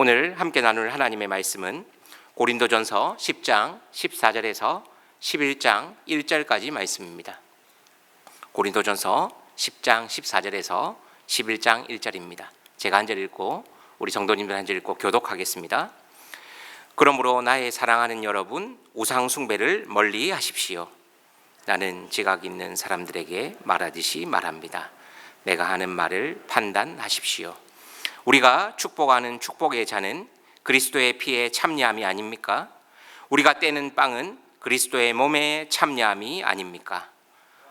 오늘 함께 나눌 하나님의 말씀은 고린도전서 10장 14절에서 11장 1절까지 말씀입니다. 고린도전서 10장 14절에서 11장 1절입니다. 제가 한 절 읽고 우리 성도님들 한 절 읽고 교독하겠습니다. 그러므로 나의 사랑하는 여러분, 우상 숭배를 멀리 하십시오. 나는 지각 있는 사람들에게 말하듯이 말합니다. 내가 하는 말을 판단하십시오. 우리가 축복하는 축복의 잔은 그리스도의 피에 참여함이 아닙니까? 우리가 떼는 빵은 그리스도의 몸에 참여함이 아닙니까?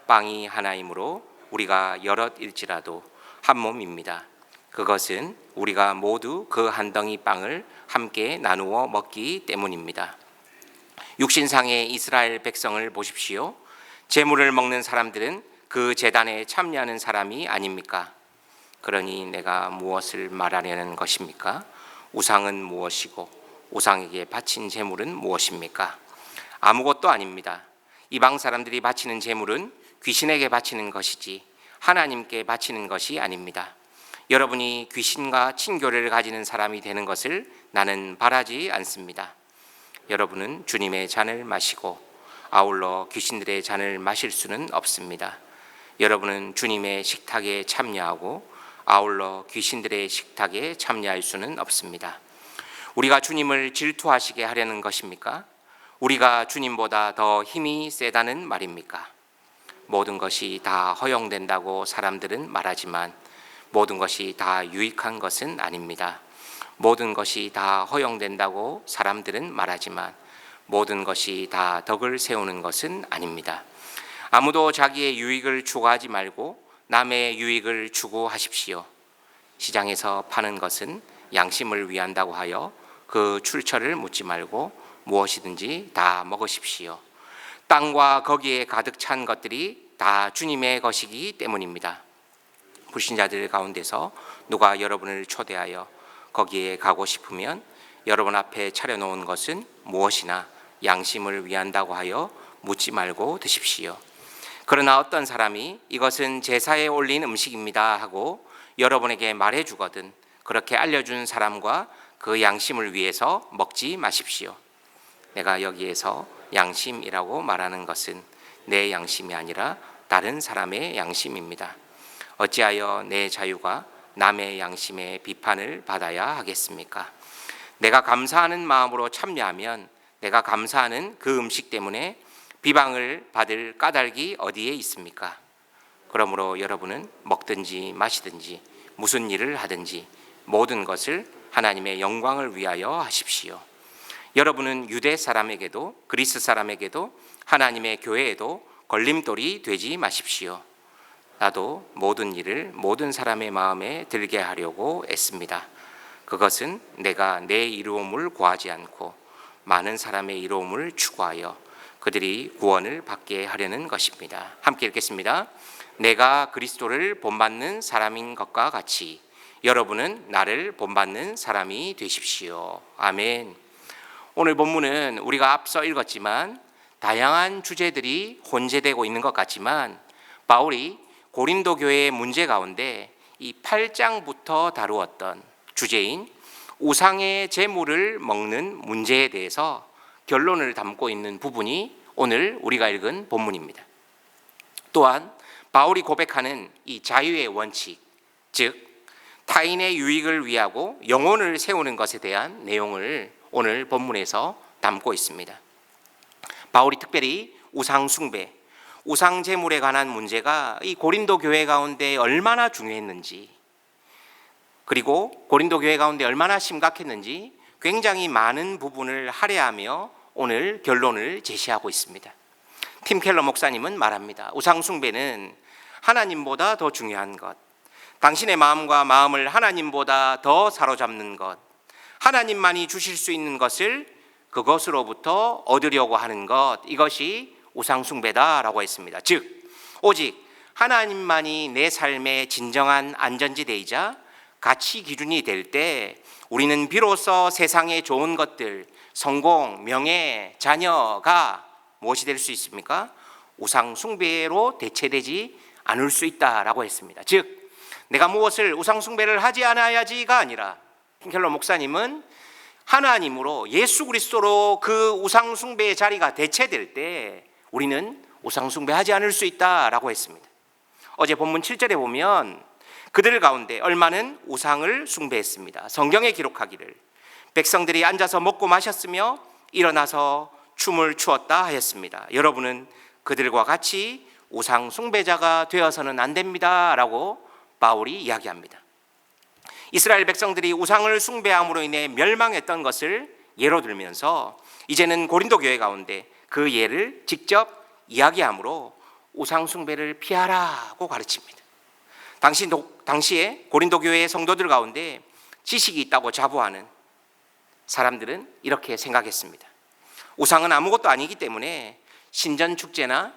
빵이 하나이므로 우리가 여럿일지라도 한 몸입니다. 그것은 우리가 모두 그 한 덩이 빵을 함께 나누어 먹기 때문입니다. 육신상의 이스라엘 백성을 보십시오. 제물을 먹는 사람들은 그 제단에 참여하는 사람이 아닙니까? 그러니 내가 무엇을 말하려는 것입니까? 우상은 무엇이고 우상에게 바친 제물은 무엇입니까? 아무것도 아닙니다. 이방 사람들이 바치는 제물은 귀신에게 바치는 것이지 하나님께 바치는 것이 아닙니다. 여러분이 귀신과 친교를 가지는 사람이 되는 것을 나는 바라지 않습니다. 여러분은 주님의 잔을 마시고 아울러 귀신들의 잔을 마실 수는 없습니다. 여러분은 주님의 식탁에 참여하고 아울러 귀신들의 식탁에 참여할 수는 없습니다. 우리가 주님을 질투하시게 하려는 것입니까? 우리가 주님보다 더 힘이 세다는 말입니까? 모든 것이 다 허용된다고 사람들은 말하지만 모든 것이 다 유익한 것은 아닙니다. 모든 것이 다 허용된다고 사람들은 말하지만 모든 것이 다 덕을 세우는 것은 아닙니다. 아무도 자기의 유익을 추구하지 말고 남의 유익을 추구하십시오. 시장에서 파는 것은 양심을 위한다고 하여 그 출처를 묻지 말고 무엇이든지 다 먹으십시오. 땅과 거기에 가득 찬 것들이 다 주님의 것이기 때문입니다. 불신자들 가운데서 누가 여러분을 초대하여 거기에 가고 싶으면 여러분 앞에 차려놓은 것은 무엇이나 양심을 위한다고 하여 묻지 말고 드십시오. 그러나 어떤 사람이 이것은 제사에 올린 음식입니다 하고 여러분에게 말해주거든 그렇게 알려준 사람과 그 양심을 위해서 먹지 마십시오. 내가 여기에서 양심이라고 말하는 것은 내 양심이 아니라 다른 사람의 양심입니다. 어찌하여 내 자유가 남의 양심의 비판을 받아야 하겠습니까? 내가 감사하는 마음으로 참여하면 내가 감사하는 그 음식 때문에 비방을 받을 까닭이 어디에 있습니까? 그러므로 여러분은 먹든지 마시든지 무슨 일을 하든지 모든 것을 하나님의 영광을 위하여 하십시오. 여러분은 유대 사람에게도 그리스 사람에게도 하나님의 교회에도 걸림돌이 되지 마십시오. 나도 모든 일을 모든 사람의 마음에 들게 하려고 애씁니다. 그것은 내가 내 이로움을 구하지 않고 많은 사람의 이로움을 추구하여 그들이 구원을 받게 하려는 것입니다. 함께 읽겠습니다. 내가 그리스도를 본받는 사람인 것과 같이 여러분은 나를 본받는 사람이 되십시오. 아멘. 오늘 본문은 우리가 앞서 읽었지만 다양한 주제들이 혼재되고 있는 것 같지만 바울이 고린도 교회의 문제 가운데 이 8장부터 다루었던 주제인 우상의 제물을 먹는 문제에 대해서 결론을 담고 있는 부분이 오늘 우리가 읽은 본문입니다. 또한 바울이 고백하는 이 자유의 원칙, 즉 타인의 유익을 위하고 영혼을 세우는 것에 대한 내용을 오늘 본문에서 담고 있습니다. 바울이 특별히 우상 숭배, 우상 제물에 관한 문제가 이 고린도 교회 가운데 얼마나 중요했는지 그리고 고린도 교회 가운데 얼마나 심각했는지 굉장히 많은 부분을 할애하며 오늘 결론을 제시하고 있습니다. 팀 켈러 목사님은 말합니다. 우상 숭배는 하나님보다 더 중요한 것, 당신의 마음과 마음을 하나님보다 더 사로잡는 것, 하나님만이 주실 수 있는 것을 그것으로부터 얻으려고 하는 것, 이것이 우상 숭배다라고 했습니다. 즉 오직 하나님만이 내 삶의 진정한 안전지대이자 가치 기준이 될 때 우리는 비로소 세상의 좋은 것들, 성공, 명예, 자녀가 무엇이 될 수 있습니까? 우상 숭배로 대체되지 않을 수 있다라고 했습니다. 즉 내가 무엇을 우상 숭배를 하지 않아야지가 아니라 킹켈러 목사님은 하나님으로 예수 그리스도로 그 우상 숭배의 자리가 대체될 때 우리는 우상 숭배하지 않을 수 있다라고 했습니다. 어제 본문 7절에 보면 그들 가운데 얼마는 우상을 숭배했습니다. 성경에 기록하기를 백성들이 앉아서 먹고 마셨으며 일어나서 춤을 추었다 하였습니다. 여러분은 그들과 같이 우상 숭배자가 되어서는 안 됩니다 라고 바울이 이야기합니다. 이스라엘 백성들이 우상을 숭배함으로 인해 멸망했던 것을 예로 들면서 이제는 고린도 교회 가운데 그 예를 직접 이야기함으로 우상 숭배를 피하라고 가르칩니다. 당시에 고린도 교회의 성도들 가운데 지식이 있다고 자부하는 사람들은 이렇게 생각했습니다. 우상은 아무것도 아니기 때문에 신전 축제나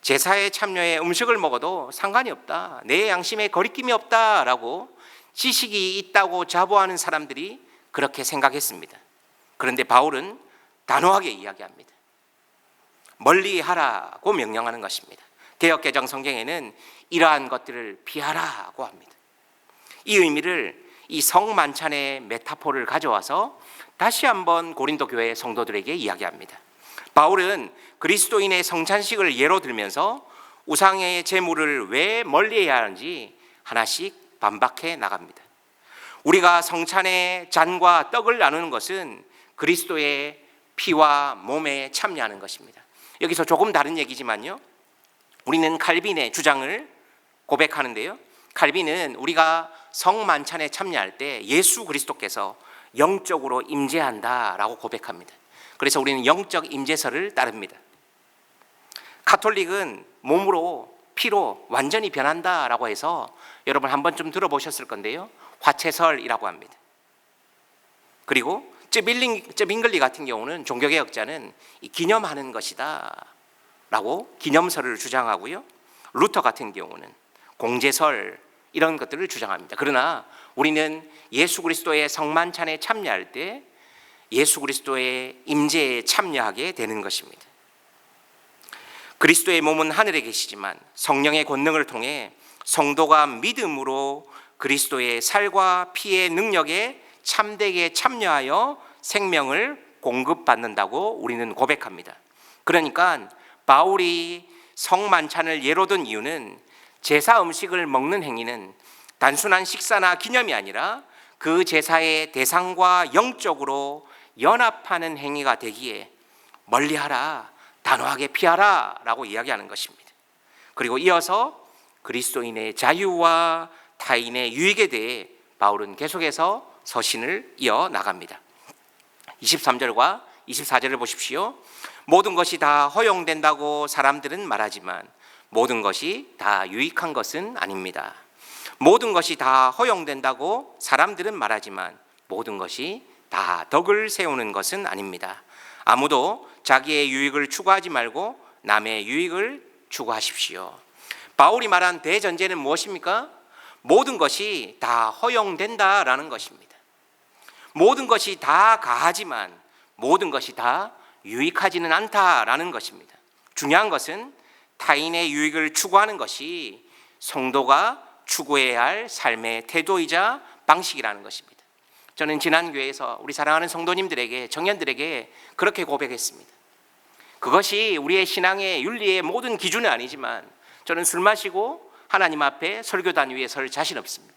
제사에 참여해 음식을 먹어도 상관이 없다, 내 양심에 거리낌이 없다라고 지식이 있다고 자부하는 사람들이 그렇게 생각했습니다. 그런데 바울은 단호하게 이야기합니다. 멀리 하라고 명령하는 것입니다. 개역개정 성경에는 이러한 것들을 피하라고 합니다. 이 의미를 이 성만찬의 메타포를 가져와서 다시 한번 고린도 교회 성도들에게 이야기합니다. 바울은 그리스도인의 성찬식을 예로 들면서 우상의 제물을 왜 멀리해야 하는지 하나씩 반박해 나갑니다. 우리가 성찬의 잔과 떡을 나누는 것은 그리스도의 피와 몸에 참여하는 것입니다. 여기서 조금 다른 얘기지만요, 우리는 칼빈의 주장을 고백하는데요, 칼빈은 우리가 성만찬에 참여할 때 예수 그리스도께서 영적으로 임재한다라고 고백합니다. 그래서 우리는 영적 임재설을 따릅니다. 가톨릭은 몸으로 피로 완전히 변한다라고 해서 여러분 한 번쯤 들어보셨을 건데요, 화채설이라고 합니다. 그리고 쩨빙글리 같은 경우는 종교개혁자는 기념하는 것이다 라고 기념설을 주장하고요, 루터 같은 경우는 공제설 이런 것들을 주장합니다. 그러나 우리는 예수 그리스도의 성만찬에 참여할 때 예수 그리스도의 임재에 참여하게 되는 것입니다. 그리스도의 몸은 하늘에 계시지만 성령의 권능을 통해 성도가 믿음으로 그리스도의 살과 피의 능력에 참되게 참여하여 생명을 공급받는다고 우리는 고백합니다. 그러니까 바울이 성만찬을 예로 든 이유는 제사 음식을 먹는 행위는 단순한 식사나 기념이 아니라 그 제사의 대상과 영적으로 연합하는 행위가 되기에 멀리하라, 단호하게 피하라 라고 이야기하는 것입니다. 그리고 이어서 그리스도인의 자유와 타인의 유익에 대해 바울은 계속해서 서신을 이어나갑니다. 23절과 24절을 보십시오. 모든 것이 다 허용된다고 사람들은 말하지만 모든 것이 다 유익한 것은 아닙니다. 모든 것이 다 허용된다고 사람들은 말하지만 모든 것이 다 덕을 세우는 것은 아닙니다. 아무도 자기의 유익을 추구하지 말고 남의 유익을 추구하십시오. 바울이 말한 대전제는 무엇입니까? 모든 것이 다 허용된다라는 것입니다. 모든 것이 다 가하지만 모든 것이 다 유익하지는 않다라는 것입니다. 중요한 것은 타인의 유익을 추구하는 것이 성도가 추구해야 할 삶의 태도이자 방식이라는 것입니다. 저는 지난 교회에서 우리 사랑하는 성도님들에게, 청년들에게 그렇게 고백했습니다. 그것이 우리의 신앙의 윤리의 모든 기준은 아니지만 저는 술 마시고 하나님 앞에 설교단 위에 설 자신 없습니다.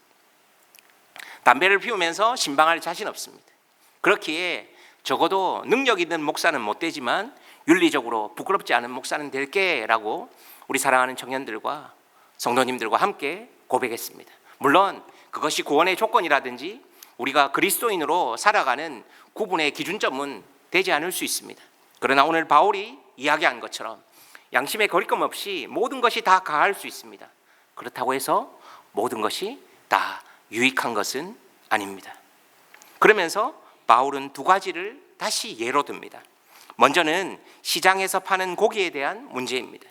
담배를 피우면서 신방할 자신 없습니다. 그렇기에 적어도 능력 있는 목사는 못 되지만 윤리적으로 부끄럽지 않은 목사는 될게 라고 우리 사랑하는 청년들과 성도님들과 함께 고백했습니다. 물론 그것이 구원의 조건이라든지 우리가 그리스도인으로 살아가는 구분의 기준점은 되지 않을 수 있습니다. 그러나 오늘 바울이 이야기한 것처럼 양심의 거리낌 없이 모든 것이 다 가할 수 있습니다. 그렇다고 해서 모든 것이 다 유익한 것은 아닙니다. 그러면서 바울은 두 가지를 다시 예로 듭니다. 먼저는 시장에서 파는 고기에 대한 문제입니다.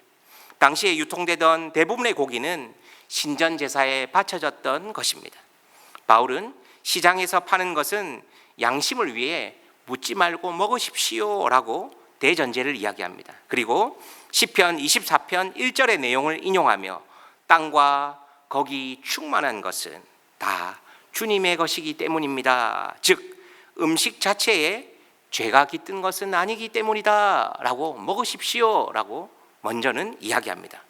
당시에 유통되던 대부분의 고기는 신전 제사에 바쳐졌던 것입니다. 바울은 시장에서 파는 것은 양심을 위해 묻지 말고 먹으십시오 라고 대전제를 이야기합니다. 그리고 시편 24편 1절의 내용을 인용하며 땅과 거기 충만한 것은 다 주님의 것이기 때문입니다. 즉 음식 자체에 죄가 깃든 것은 아니기 때문이다 라고 먹으십시오 라고 먼저는 이야기합니다.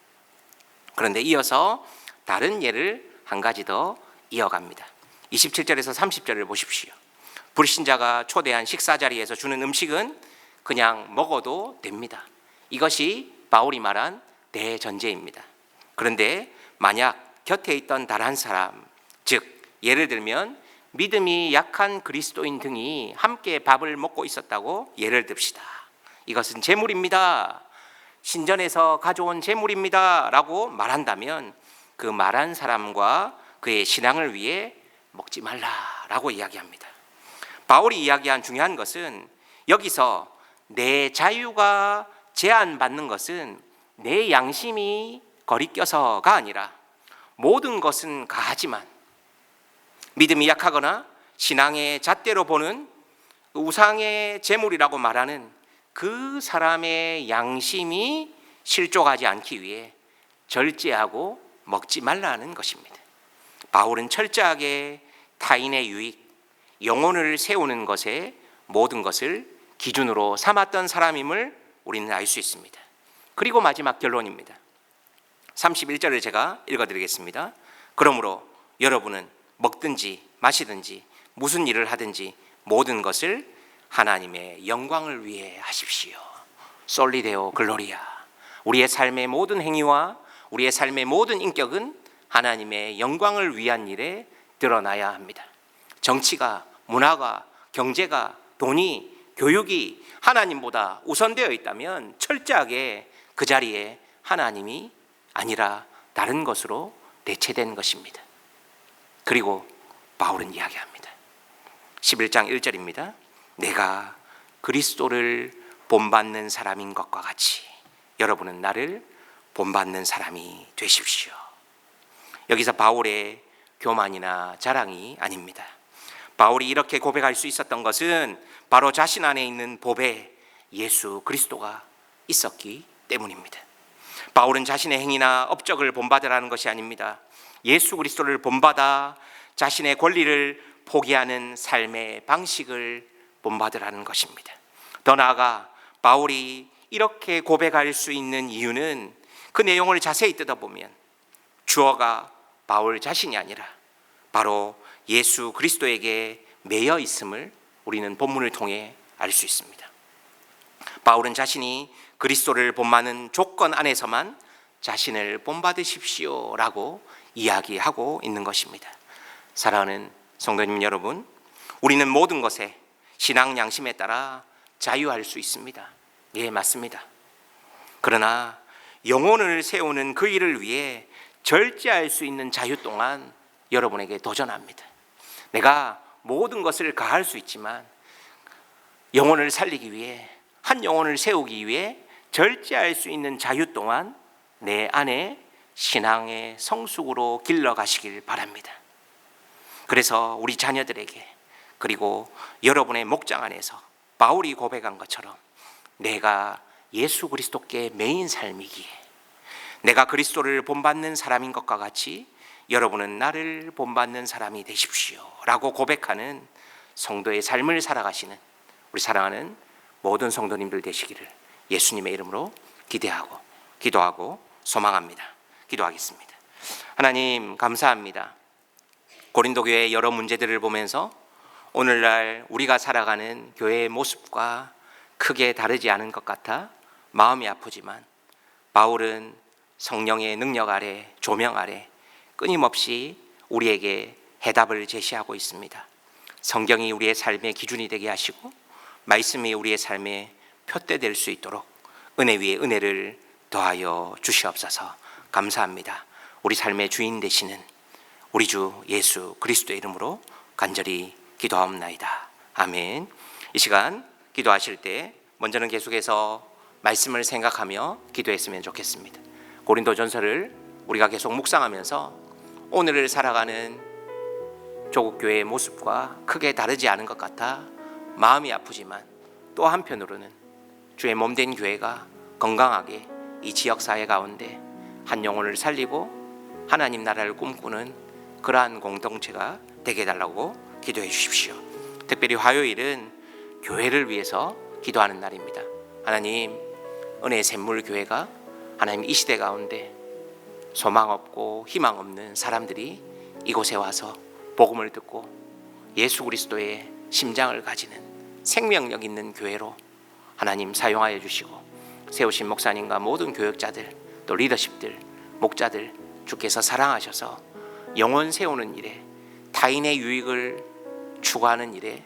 그런데 이어서 다른 예를 한 가지 더 이어갑니다. 27절에서 30절을 보십시오. 불신자가 초대한 식사 자리에서 주는 음식은 그냥 먹어도 됩니다. 이것이 바울이 말한 대전제입니다. 그런데 만약 곁에 있던 다른 사람, 즉 예를 들면 믿음이 약한 그리스도인 등이 함께 밥을 먹고 있었다고 예를 듭시다. 이것은 제물입니다. 신전에서 가져온 제물입니다 라고 말한다면 그 말한 사람과 그의 신앙을 위해 먹지 말라라고 이야기합니다. 바울이 이야기한 중요한 것은 여기서 내 자유가 제한받는 것은 내 양심이 거리껴서가 아니라 모든 것은 가하지만 믿음이 약하거나 신앙의 잣대로 보는 우상의 제물이라고 말하는 그 사람의 양심이 실족하지 않기 위해 절제하고 먹지 말라는 것입니다. 바울은 철저하게 타인의 유익, 영혼을 세우는 것에 모든 것을 기준으로 삼았던 사람임을 우리는 알 수 있습니다. 그리고 마지막 결론입니다. 31절을 제가 읽어드리겠습니다. 그러므로 여러분은 먹든지 마시든지 무슨 일을 하든지 모든 것을 하나님의 영광을 위해 하십시오. 솔리데오 글로리아. 우리의 삶의 모든 행위와 우리의 삶의 모든 인격은 하나님의 영광을 위한 일에 드러나야 합니다. 정치가, 문화가, 경제가, 돈이, 교육이 하나님보다 우선되어 있다면 철저하게 그 자리에 하나님이 아니라 다른 것으로 대체된 것입니다. 그리고 바울은 이야기합니다. 11장 1절입니다. 내가 그리스도를 본받는 사람인 것과 같이 여러분은 나를 본받는 사람이 되십시오. 여기서 바울의 교만이나 자랑이 아닙니다. 바울이 이렇게 고백할 수 있었던 것은 바로 자신 안에 있는 보배 예수 그리스도가 있었기 때문입니다. 바울은 자신의 행위나 업적을 본받으라는 것이 아닙니다. 예수 그리스도를 본받아 자신의 권리를 포기하는 삶의 방식을 본받으라는 것입니다. 더 나아가 바울이 이렇게 고백할 수 있는 이유는 그 내용을 자세히 뜯어보면 주어가 바울 자신이 아니라 바로 예수 그리스도에게 매여 있음을 우리는 본문을 통해 알 수 있습니다. 바울은 자신이 그리스도를 본받는 조건 안에서만 자신을 본받으십시오 라고 이야기하고 있는 것입니다. 사랑하는 성도님 여러분, 우리는 모든 것에 신앙 양심에 따라 자유할 수 있습니다. 예, 맞습니다. 그러나 영혼을 세우는 그 일을 위해 절제할 수 있는 자유 동안 여러분에게 도전합니다. 내가 모든 것을 가할 수 있지만 영혼을 살리기 위해, 한 영혼을 세우기 위해 절제할 수 있는 자유 동안 내 안에 신앙의 성숙으로 길러가시길 바랍니다. 그래서 우리 자녀들에게, 그리고 여러분의 목장 안에서 바울이 고백한 것처럼 내가 예수 그리스도께 매인 삶이기에 내가 그리스도를 본받는 사람인 것과 같이 여러분은 나를 본받는 사람이 되십시오 라고 고백하는 성도의 삶을 살아가시는 우리 사랑하는 모든 성도님들 되시기를 예수님의 이름으로 기대하고 기도하고 소망합니다. 기도하겠습니다. 하나님 감사합니다. 고린도 교회의 여러 문제들을 보면서 오늘날 우리가 살아가는 교회의 모습과 크게 다르지 않은 것 같아 마음이 아프지만 바울은 성령의 능력 아래, 조명 아래 끊임없이 우리에게 해답을 제시하고 있습니다. 성경이 우리의 삶의 기준이 되게 하시고 말씀이 우리의 삶의 표대 될 수 있도록 은혜 위에 은혜를 더하여 주시옵소서. 감사합니다. 우리 삶의 주인 되시는 우리 주 예수 그리스도의 이름으로 간절히 기도하옵나이다. 아멘. 이 시간 기도하실 때 먼저는 계속해서 말씀을 생각하며 기도했으면 좋겠습니다. 고린도전서를 우리가 계속 묵상하면서 오늘을 살아가는 조국교회의 모습과 크게 다르지 않은 것 같아 마음이 아프지만 또 한편으로는 주의 몸된 교회가 건강하게 이 지역사회 가운데 한 영혼을 살리고 하나님 나라를 꿈꾸는 그러한 공동체가 되게 해달라고 기도해 주십시오. 특별히 화요일은 교회를 위해서 기도하는 날입니다. 하나님, 은혜의 샘물 교회가 하나님 이 시대 가운데 소망 없고 희망 없는 사람들이 이곳에 와서 복음을 듣고 예수 그리스도의 심장을 가지는 생명력 있는 교회로 하나님 사용하여 주시고, 세우신 목사님과 모든 교역자들, 또 리더십들, 목자들 주께서 사랑하셔서 영혼 세우는 일에, 타인의 유익을 추구하는 일에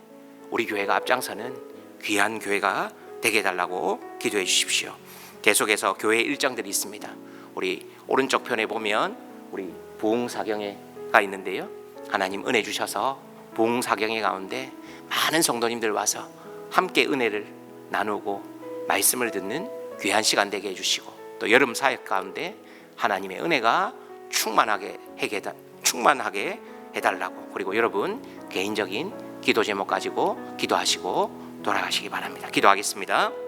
우리 교회가 앞장서는 귀한 교회가 되게 해달라고 기도해 주십시오. 계속해서 교회 일정들이 있습니다. 우리 오른쪽 편에 보면 우리 부흥사경회가 있는데요, 하나님 은혜 주셔서 부흥사경회 가운데 많은 성도님들 와서 함께 은혜를 나누고 말씀을 듣는 귀한 시간 되게 해주시고, 또 여름 사역 가운데 하나님의 은혜가 충만하게 해달라고, 그리고 여러분 개인적인 기도 제목 가지고 기도하시고 돌아가시기 바랍니다. 기도하겠습니다.